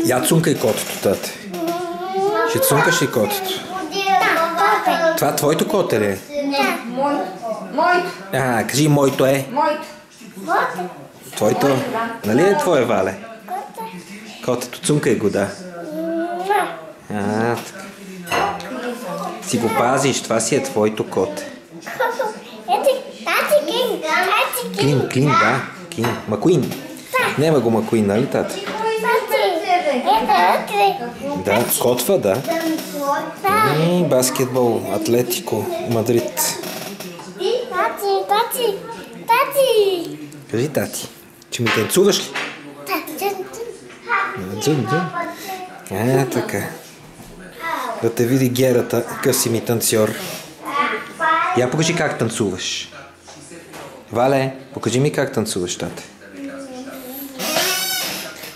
Я цункай котето, тате. Ще цункаш ли котето? Това твоето коте ли е? Моето. Кажи моето е. Моето. Твоето? Нали е твое, Вале? Котето, цункай го, да. Така. Си го пазиш, това си е твоето коте. Клин, да. Макуин. Нема го Макуин, нали, тате? Да, котва, да. Баскетбол, Атлетико, Мадрид. Кажи, тати, че ми танцуваш ли? Дзън. Така. Да те види Герата, къв си ми танцор. Я покажи как танцуваш. Вале, покажи ми как танцуваш, тате.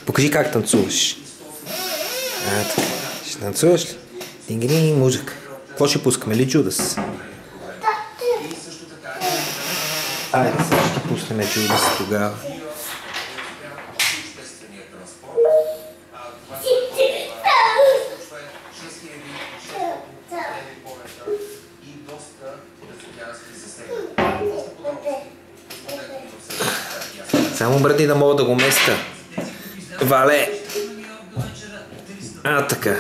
Покажи как танцуваш. Така. Ще танцуваш ли? Динг, музика. Какво ще пускаме ли, Джудас? Айде, сега ще пуснем Джудас тогава. Само мръдни да мога да го местя. Вале! Така.